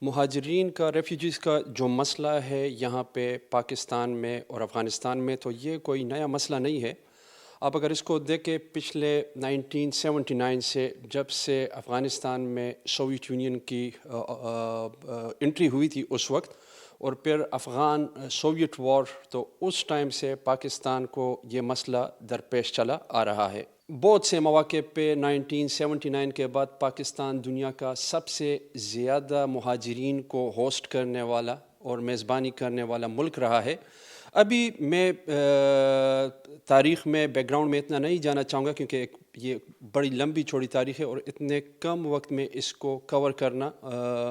مہاجرین کا ریفیوجیز کا جو مسئلہ ہے یہاں پہ پاکستان میں اور افغانستان میں، تو یہ کوئی نیا مسئلہ نہیں ہے۔ آپ اگر اس کو دیکھیں پچھلے 1979 سے جب سے افغانستان میں سوویت یونین کی انٹری ہوئی تھی اس وقت، اور پھر افغان سوویت وار، تو اس ٹائم سے پاکستان کو یہ مسئلہ درپیش چلا آ رہا ہے۔ بہت سے مواقع پہ 1979 کے بعد پاکستان دنیا کا سب سے زیادہ مہاجرین کو ہوسٹ کرنے والا اور میزبانی کرنے والا ملک رہا ہے۔ ابھی میں تاریخ میں بیک گراؤنڈ میں اتنا نہیں جانا چاہوں گا، کیونکہ یہ بڑی لمبی چوڑی تاریخ ہے اور اتنے کم وقت میں اس کو کور کرنا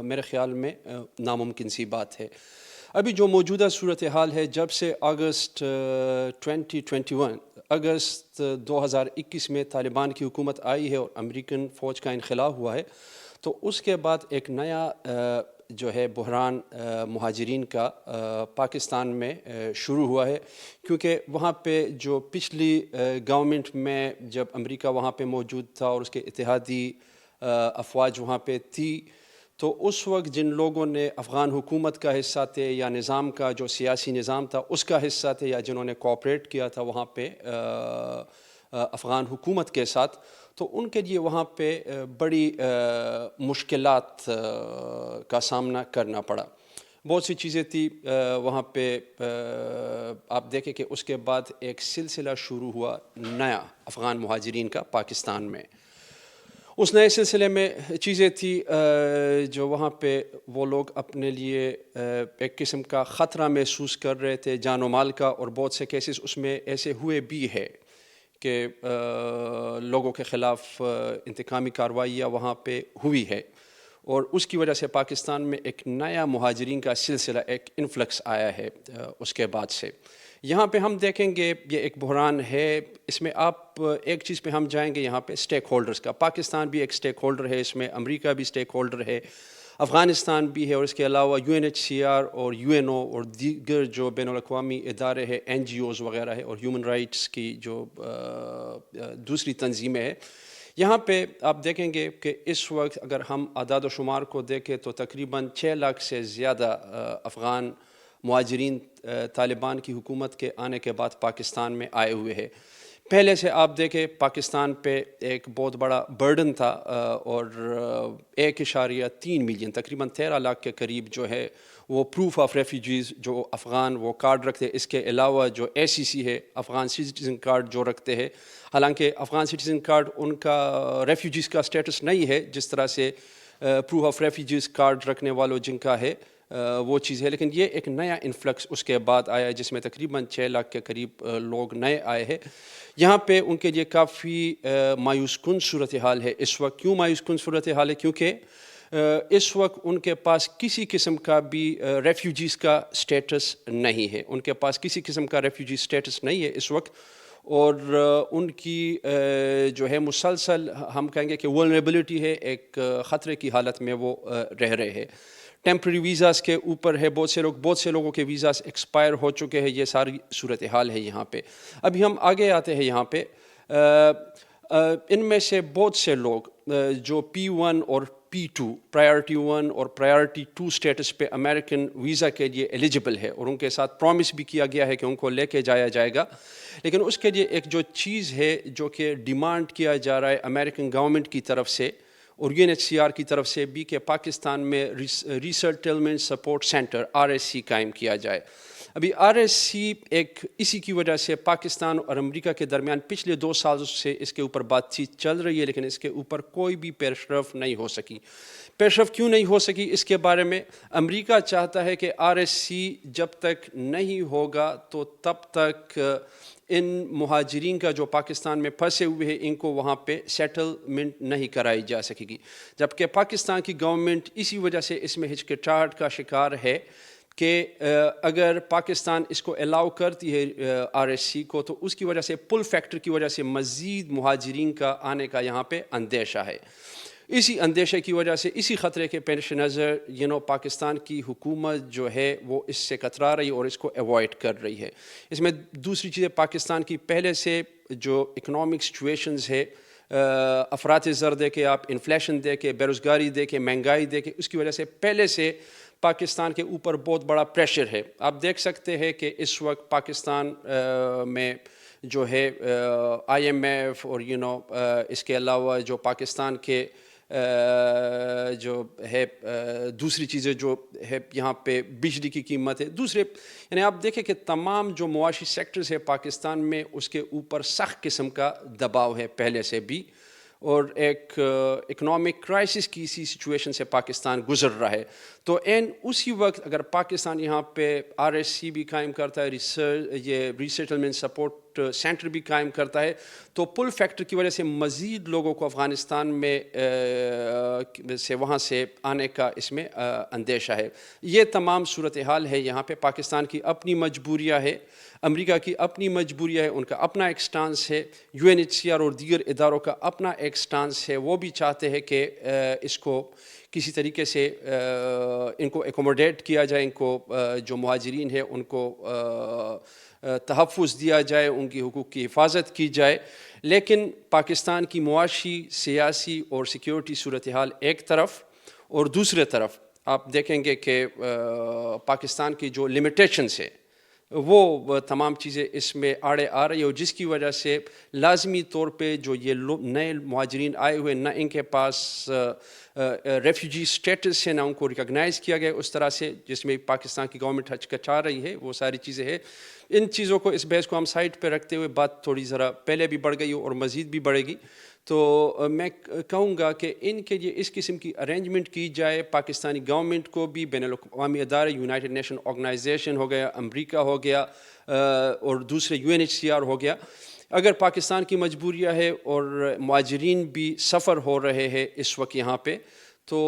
میرے خیال میں ناممکن سی بات ہے۔ ابھی جو موجودہ صورتحال ہے، جب سے اگست 2021 میں طالبان کی حکومت آئی ہے اور امریکن فوج کا انخلا ہوا ہے، تو اس کے بعد ایک نیا جو ہے بحران مہاجرین کا پاکستان میں شروع ہوا ہے، کیونکہ وہاں پہ جو پچھلی گورنمنٹ میں جب امریکہ وہاں پہ موجود تھا اور اس کے اتحادی افواج وہاں پہ تھی، تو اس وقت جن لوگوں نے افغان حکومت کا حصہ تھے یا نظام کا جو سیاسی نظام تھا اس کا حصہ تھے، یا جنہوں نے کوآپریٹ کیا تھا وہاں پہ افغان حکومت کے ساتھ، تو ان کے لیے وہاں پہ بڑی مشکلات کا سامنا کرنا پڑا۔ بہت سی چیزیں تھی وہاں پہ۔ آپ دیکھیں کہ اس کے بعد ایک سلسلہ شروع ہوا نیا افغان مہاجرین کا پاکستان میں۔ اس نئے سلسلے میں چیزیں تھی جو وہاں پہ وہ لوگ اپنے لیے ایک قسم کا خطرہ محسوس کر رہے تھے جان و مال کا، اور بہت سے کیسز اس میں ایسے ہوئے بھی ہے کہ لوگوں کے خلاف انتقامی کارروائیاں وہاں پہ ہوئی ہے، اور اس کی وجہ سے پاکستان میں ایک نیا مہاجرین کا سلسلہ، ایک انفلکس آیا ہے اس کے بعد سے۔ یہاں پہ ہم دیکھیں گے یہ ایک بحران ہے، اس میں آپ ایک چیز پہ ہم جائیں گے یہاں پہ اسٹیک ہولڈرز کا۔ پاکستان بھی ایک اسٹیک ہولڈر ہے اس میں، امریکہ بھی اسٹیک ہولڈر ہے، افغانستان بھی ہے، اور اس کے علاوہ UNHCR اور UNO اور دیگر جو بین الاقوامی ادارے ہیں، NGOs وغیرہ ہے، اور ہیومن رائٹس کی جو دوسری تنظیمیں ہیں۔ یہاں پہ آپ دیکھیں گے کہ اس وقت اگر ہم اعداد و شمار کو دیکھیں تو تقریباً 6 لاکھ سے زیادہ افغان مہاجرین طالبان کی حکومت کے آنے کے بعد پاکستان میں آئے ہوئے ہیں۔ پہلے سے آپ دیکھیں پاکستان پہ ایک بہت بڑا برڈن تھا، اور 1.3 ملین، تقریباً 13 لاکھ کے قریب جو ہے وہ پروف آف ریفیوجیز جو افغان وہ کارڈ رکھتے ہیں۔ اس کے علاوہ جو ACC ہے، افغان سٹیزن کارڈ جو رکھتے ہیں، حالانکہ افغان سٹیزن کارڈ ان کا ریفیوجیز کا سٹیٹس نہیں ہے جس طرح سے پروف آف ریفیوجیز کارڈ رکھنے والوں جن کا ہے وہ چیز ہے، لیکن یہ ایک نیا انفلکس اس کے بعد آیا ہے جس میں تقریباً 6 لاکھ کے قریب لوگ نئے آئے ہیں۔ یہاں پہ ان کے لیے کافی مایوس کن صورتحال ہے اس وقت۔ کیوں مایوس کن صورتحال ہے؟ کیونکہ اس وقت ان کے پاس کسی قسم کا بھی ریفیوجیز کا سٹیٹس نہیں ہے، ان کے پاس کسی قسم کا ریفیوجی سٹیٹس نہیں ہے اس وقت، اور ان کی جو ہے مسلسل ہم کہیں گے کہ ولنریبلٹی ہے، ایک خطرے کی حالت میں وہ رہ رہے ہیں۔ ٹیمپرری ویزاز کے اوپر ہے، بہت سے لوگوں کے ویزاز ایکسپائر ہو چکے ہیں، یہ ساری صورتحال ہے یہاں پہ۔ ابھی ہم آگے آتے ہیں یہاں پہ، ان میں سے بہت سے لوگ جو P1 اور P2 پرائرٹی 1 اور پرائرٹی 2 سٹیٹس پہ امریکن ویزا کے لیے ایلیجبل ہے، اور ان کے ساتھ پرومس بھی کیا گیا ہے کہ ان کو لے کے جایا جائے گا، لیکن اس کے لیے ایک جو چیز ہے جو کہ ڈیمانڈ کیا جا رہا ہے امریکن گورنمنٹ کی طرف سے اور UNHCR کی طرف سے بھی، کہ پاکستان میں ریسیٹلمنٹ سپورٹ سینٹر RSC قائم کیا جائے۔ ابھی RSC ایک اسی کی وجہ سے پاکستان اور امریکہ کے درمیان پچھلے 2 سالوں سے اس کے اوپر بات چیت چل رہی ہے، لیکن اس کے اوپر کوئی بھی پیش رفت نہیں ہو سکی۔ پیش رفت کیوں نہیں ہو سکی اس کے بارے میں امریکہ چاہتا ہے کہ RSC جب تک نہیں ہوگا تو تب تک ان مہاجرین کا جو پاکستان میں پھنسے ہوئے ہیں ان کو وہاں پہ سیٹلمنٹ نہیں کرائی جا سکے گی، جبکہ پاکستان کی گورنمنٹ اسی وجہ سے اس میں ہچکچاہٹ کا شکار ہے کہ اگر پاکستان اس کو الاؤ کرتی ہے RSC کو، تو اس کی وجہ سے پل فیکٹر کی وجہ سے مزید مہاجرین کا آنے کا یہاں پہ اندیشہ ہے۔ اسی اندیشے کی وجہ سے، اسی خطرے کے پیش نظر پاکستان کی حکومت جو ہے وہ اس سے کترا رہی ہے اور اس کو ایوائڈ کر رہی ہے۔ اس میں دوسری چیزیں، پاکستان کی پہلے سے جو اکنامک سچویشنز ہے افراط زر دیکھیں آپ، انفلیشن دیکھیں، بے روزگاری دیکھیں، مہنگائی دیکھیں، اس کی وجہ سے پہلے سے پاکستان کے اوپر بہت بڑا پریشر ہے. آپ دیکھ سکتے ہیں کہ اس وقت پاکستان میں جو ہے IMF اور اس کے علاوہ جو پاکستان کے جو ہے دوسری چیزیں جو ہے یہاں پہ بجلی کی قیمت ہے، دوسرے یعنی آپ دیکھیں کہ تمام جو معاشی سیکٹرز ہے پاکستان میں اس کے اوپر سخت قسم کا دباؤ ہے پہلے سے بھی، اور ایک اکنامک کرائسس کی اسی سچویشن سے پاکستان گزر رہا ہے. تو اسی وقت اگر پاکستان یہاں پہ RSC بھی قائم کرتا ہے، یہ ریسیٹلمنٹ سپورٹ سینٹر بھی قائم کرتا ہے، تو پل فیکٹر کی وجہ سے مزید لوگوں کو افغانستان میں سے وہاں سے آنے کا اس میں اندیشہ ہے. یہ تمام صورتحال ہے یہاں پہ. پاکستان کی اپنی مجبوریاں ہے، امریکہ کی اپنی مجبوریاں ہے، ان کا اپنا ایک سٹانس ہے، UNHCR اور دیگر اداروں کا اپنا ایک سٹانس ہے. وہ بھی چاہتے ہیں کہ اس کو کسی طریقے سے ان کو ایکوموڈیٹ کیا جائے، ان کو جو مہاجرین ہیں ان کو تحفظ دیا جائے، ان کی حقوق کی حفاظت کی جائے. لیکن پاکستان کی معاشی، سیاسی اور سیکیورٹی صورتحال ایک طرف، اور دوسرے طرف آپ دیکھیں گے کہ پاکستان کی جو لمیٹیشنز ہے وہ تمام چیزیں اس میں آڑے آ رہی ہے، اور جس کی وجہ سے لازمی طور پہ جو یہ نئے مہاجرین آئے ہوئے، نہ ان کے پاس ریفیوجی سٹیٹس ہے، نہ ان کو ریکگنائز کیا گیا اس طرح سے جس میں پاکستان کی گورنمنٹ ہچکچا رہی ہے. وہ ساری چیزیں ہیں. ان چیزوں کو، اس بحث کو ہم سائڈ پہ رکھتے ہوئے بات تھوڑی ذرا پہلے بھی بڑھ گئی اور مزید بھی بڑھے گی. تو میں کہوں گا کہ ان کے لیے اس قسم کی ارینجمنٹ کی جائے، پاکستانی گورنمنٹ کو بھی، بین الاقوامی ادارے، یونائٹڈ نیشن آرگنائزیشن ہو گیا، امریکہ ہو گیا، اور دوسرے UNHCR ہو گیا. اگر پاکستان کی مجبوریاں ہے اور مہاجرین بھی سفر ہو رہے ہیں اس وقت یہاں پہ، تو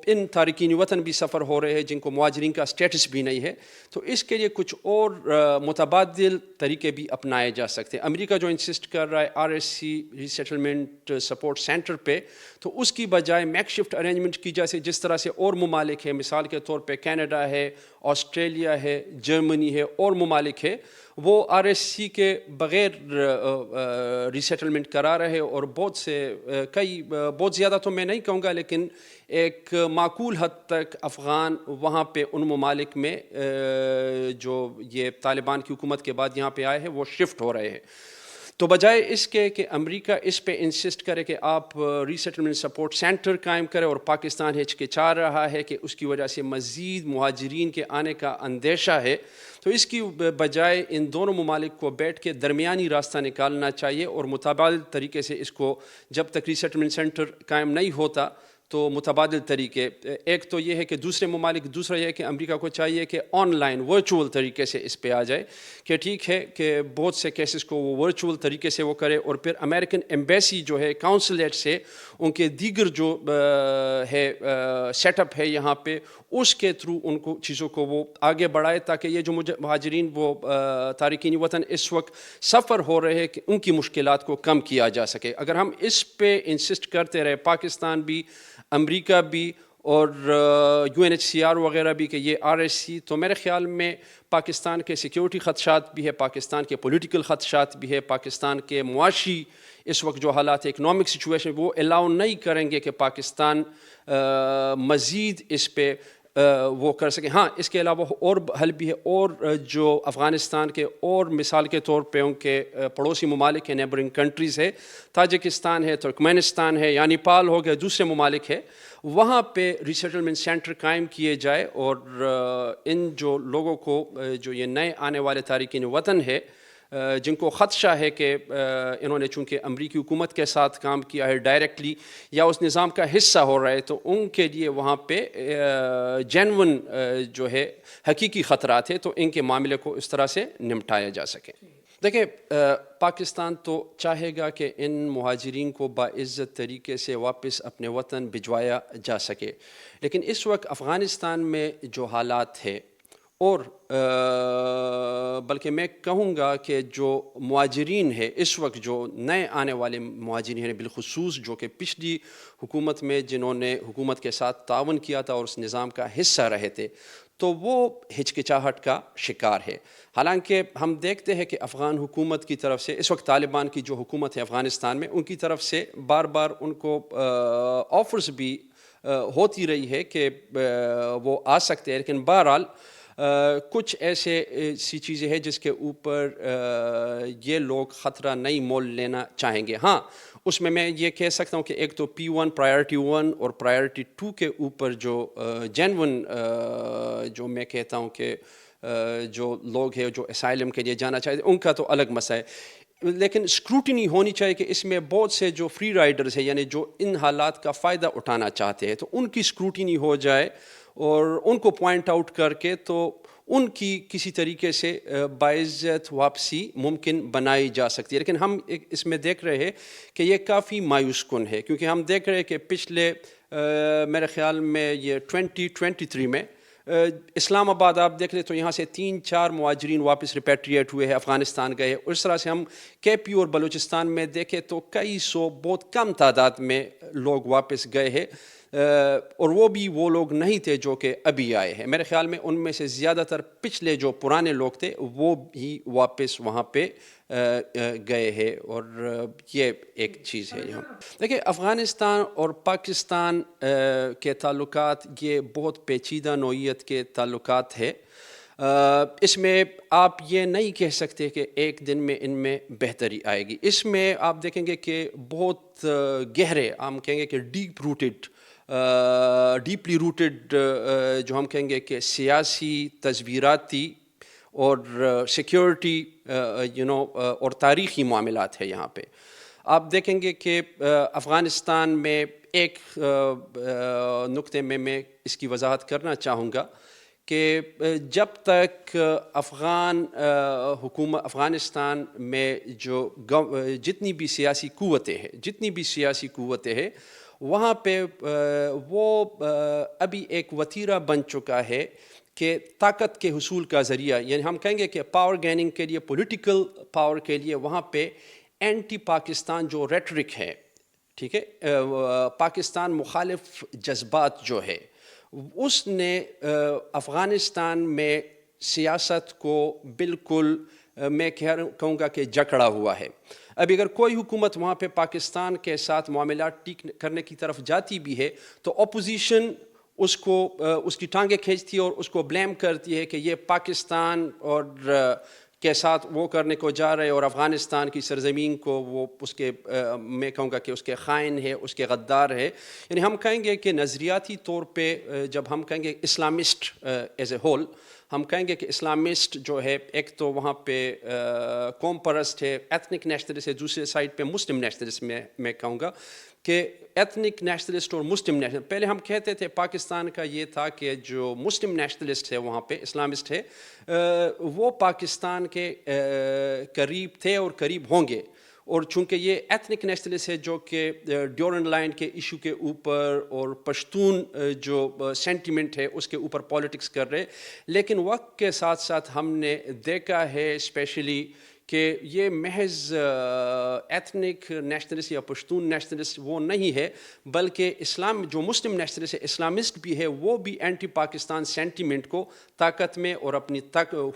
ان تارکین وطن بھی سفر ہو رہے ہیں جن کو مہاجرین کا سٹیٹس بھی نہیں ہے، تو اس کے لیے کچھ اور متبادل طریقے بھی اپنائے جا سکتے ہیں. امریکہ جو انسسٹ کر رہا ہے RSC ریسیٹلمنٹ سپورٹ سینٹر پہ، تو اس کی بجائے میک شفٹ ارینجمنٹ کی جیسے جس طرح سے اور ممالک ہے، مثال کے طور پہ کینیڈا ہے، آسٹریلیا ہے، جرمنی ہے، اور ممالک ہے، وہ RSC کے بغیر ریسیٹلمنٹ کرا رہے، اور بہت سے بہت زیادہ تو میں نہیں کہوں گا، لیکن ایک معقول حد تک افغان وہاں پہ ان ممالک میں جو یہ طالبان کی حکومت کے بعد یہاں پہ آئے ہیں وہ شفٹ ہو رہے ہیں. تو بجائے اس کے کہ امریکہ اس پہ انسسٹ کرے کہ آپ ریسیٹلمنٹ سپورٹ سینٹر قائم کرے، اور پاکستان ہچکچا رہا ہے کہ اس کی وجہ سے مزید مہاجرین کے آنے کا اندیشہ ہے، تو اس کی بجائے ان دونوں ممالک کو بیٹھ کے درمیانی راستہ نکالنا چاہیے، اور متبادل طریقے سے اس کو، جب تک ریسیٹلمنٹ سینٹر قائم نہیں ہوتا تو متبادل طریقے، ایک تو یہ ہے کہ دوسرے ممالک، دوسرا یہ ہے کہ امریکہ کو چاہیے کہ آن لائن ورچوئل طریقے سے اس پہ آ جائے، کہ ٹھیک ہے کہ بہت سے کیسز کو وہ ورچوئل طریقے سے وہ کرے، اور پھر امریکن ایمبیسی جو ہے، کاؤنسلیٹ سے ان کے دیگر جو ہے سیٹ اپ ہے یہاں پہ، اس کے تھرو ان کو چیزوں کو وہ آگے بڑھائے، تاکہ یہ جو مہاجرین وہ تارکین وطن اس وقت سفر ہو رہے ہیں کہ ان کی مشکلات کو کم کیا جا سکے. اگر ہم اس پہ انسسٹ کرتے رہے، پاکستان بھی، امریکہ بھی، اور UNHCR وغیرہ بھی، کہ یہ RSC، تو میرے خیال میں پاکستان کے سیکیورٹی خدشات بھی ہے، پاکستان کے پولیٹیکل خدشات بھی ہے، پاکستان کے معاشی اس وقت جو حالات اکنامک سچویشن وہ الاؤ نہیں کریں گے کہ پاکستان مزید اس پہ وہ کر سکیں. ہاں، اس کے علاوہ اور حل بھی ہے، اور جو افغانستان کے اور مثال کے طور پہ ان کے پڑوسی ممالک ہیں، نیبرنگ کنٹریز ہے، تاجکستان ہے، ترکمانستان ہے، یا نیپال ہو گیا، دوسرے ممالک ہے، وہاں پہ ریسیٹلمنٹ سینٹر قائم کیے جائے، اور ان جو لوگوں کو، جو یہ نئے آنے والے تارکین وطن ہے جن کو خدشہ ہے کہ انہوں نے چونکہ امریکی حکومت کے ساتھ کام کیا ہے ڈائریکٹلی یا اس نظام کا حصہ ہو رہا ہے، تو ان کے لیے وہاں پہ جینون جو ہے حقیقی خطرات ہے، تو ان کے معاملے کو اس طرح سے نمٹایا جا سکے. دیکھیں، پاکستان تو چاہے گا کہ ان مہاجرین کو باعزت طریقے سے واپس اپنے وطن بھجوایا جا سکے، لیکن اس وقت افغانستان میں جو حالات ہے اور بلکہ میں کہوں گا کہ جو مہاجرین ہے اس وقت، جو نئے آنے والے مہاجرین ہیں بالخصوص، جو کہ پچھلی حکومت میں جنہوں نے حکومت کے ساتھ تعاون کیا تھا اور اس نظام کا حصہ رہے تھے، تو وہ ہچکچاہٹ کا شکار ہے. حالانکہ ہم دیکھتے ہیں کہ افغان حکومت کی طرف سے، اس وقت طالبان کی جو حکومت ہے افغانستان میں، ان کی طرف سے بار بار ان کو آفرز بھی ہوتی رہی ہے کہ وہ آ سکتے ہیں، لیکن بہرحال کچھ ایسی چیزیں ہیں جس کے اوپر یہ لوگ خطرہ نہیں مول لینا چاہیں گے. ہاں، اس میں یہ کہہ سکتا ہوں کہ ایک تو P1 پرائرٹی 1 اور پرائرٹی 2 کے اوپر جو جینون جو میں کہتا ہوں کہ جو لوگ ہیں جو اسائلم کے لیے جانا چاہتے ہیں، ان کا تو الگ مسئلہ ہے، لیکن اسکروٹنی ہونی چاہیے کہ اس میں بہت سے جو فری رائڈرز ہیں، یعنی جو ان حالات کا فائدہ اٹھانا چاہتے ہیں، تو ان کی اسکروٹنی ہو جائے اور ان کو پوائنٹ آؤٹ کر کے تو ان کی کسی طریقے سے باعزت واپسی ممکن بنائی جا سکتی ہے. لیکن ہم اس میں دیکھ رہے ہیں کہ یہ کافی مایوس کن ہے، کیونکہ ہم دیکھ رہے ہیں کہ پچھلے میرے خیال میں یہ 2023 میں اسلام آباد آپ دیکھ لیں تو یہاں سے 3-4 مہاجرین واپس ریپیٹریٹ ہوئے ہیں، افغانستان گئے. اس طرح سے ہم KP اور بلوچستان میں دیکھیں تو کئی سو، بہت کم تعداد میں لوگ واپس گئے ہیں، اور وہ بھی وہ لوگ نہیں تھے جو کہ ابھی آئے ہیں. میرے خیال میں ان میں سے زیادہ تر پچھلے جو پرانے لوگ تھے وہ بھی واپس وہاں پہ گئے ہیں، اور یہ ایک چیز ہے. یہاں دیکھیں، افغانستان اور پاکستان کے تعلقات یہ بہت پیچیدہ نوعیت کے تعلقات ہے. اس میں آپ یہ نہیں کہہ سکتے کہ ایک دن میں ان میں بہتری آئے گی. اس میں آپ دیکھیں گے کہ بہت گہرے، ہم کہیں گے کہ ڈیپلی روٹڈ جو ہم کہیں گے کہ سیاسی، تصویراتی اور سیکیورٹی اور تاریخی معاملات ہے. یہاں پہ آپ دیکھیں گے کہ افغانستان میں ایک نقطے میں اس کی وضاحت کرنا چاہوں گا کہ جب تک افغانستان میں جو جتنی بھی سیاسی قوتیں ہیں وہاں پہ وہ ابھی ایک وتیرہ بن چکا ہے کہ طاقت کے حصول کا ذریعہ، یعنی ہم کہیں گے کہ پاور گیننگ کے لیے، پولیٹیکل پاور کے لیے، وہاں پہ اینٹی پاکستان جو ریٹرک ہے، ٹھیک ہے، پاکستان مخالف جذبات جو ہے، اس نے افغانستان میں سیاست کو بالکل میں کہوں گا کہ جکڑا ہوا ہے. ابھی اگر کوئی حکومت وہاں پہ پاکستان کے ساتھ معاملات ٹھیک کرنے کی طرف جاتی بھی ہے تو اپوزیشن اس کی ٹانگیں کھینچتی ہے اور اس کو بلیم کرتی ہے کہ یہ پاکستان اور کے ساتھ وہ کرنے کو جا رہے، اور افغانستان کی سرزمین کو وہ اس کے میں کہوں گا کہ اس کے خائن ہے، اس کے غدار ہے. یعنی ہم کہیں گے کہ نظریاتی طور پہ جب ہم کہیں گے اسلامسٹ ایز اے ہول، ہم کہیں گے کہ اسلامسٹ جو ہے ایک تو وہاں پہ قوم پرست ہے، ایتھنک نیشنلسٹ ہے، دوسرے سائڈ پہ مسلم نیشنلسٹ میں کہوں گا کہ ایتھنک نیشنلسٹ اور مسلم نیشنلسٹ. پہلے ہم کہتے تھے پاکستان کا یہ تھا کہ جو مسلم نیشنلسٹ ہے وہاں پہ اسلامسٹ ہے وہ پاکستان کے قریب تھے اور قریب ہوں گے، اور چونکہ یہ ایتھنک نیشنلسٹ ہے جو کہ ڈیورنڈ لائن کے ایشو کے اوپر اور پشتون جو سینٹیمنٹ ہے اس کے اوپر پالیٹکس کر رہے. لیکن وقت کے ساتھ ساتھ ہم نے دیکھا ہے اسپیشلی کہ یہ محض ایتھنک نیشنلسٹ یا پشتون نیشنلسٹ وہ نہیں ہے، بلکہ جو مسلم نیشنلسٹ ہے، اسلامسٹ بھی ہے، وہ بھی اینٹی پاکستان سینٹیمنٹ کو طاقت میں اور اپنی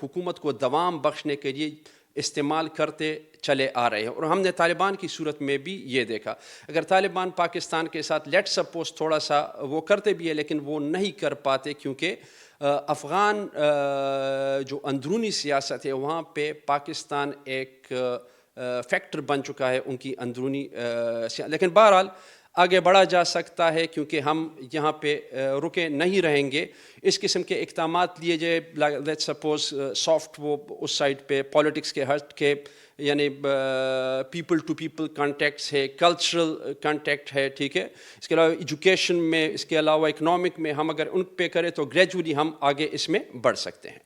حکومت کو دوام بخشنے کے لیے استعمال کرتے چلے آ رہے ہیں. اور ہم نے طالبان کی صورت میں بھی یہ دیکھا. اگر طالبان پاکستان کے ساتھ لیٹ سپوز تھوڑا سا وہ کرتے بھی ہے، لیکن وہ نہیں کر پاتے کیونکہ افغان جو اندرونی سیاست ہے وہاں پہ پاکستان ایک فیکٹر بن چکا ہے ان کی اندرونی لیکن بہرحال آگے بڑھا جا سکتا ہے کیونکہ ہم یہاں پہ رکے نہیں رہیں گے. اس قسم کے اقدامات لیے جائے، لیٹ سپوز سافٹ وہ اس سائڈ پہ پالیٹکس کے ہٹ کے، یعنی پیپل ٹو پیپل کانٹیکٹس ہے، کلچرل کانٹیکٹ ہے، ٹھیک ہے، اس کے علاوہ ایجوکیشن میں، اس کے علاوہ اکنامک میں ہم اگر ان پہ کریں تو گریجولی ہم آگے اس میں بڑھ سکتے ہیں.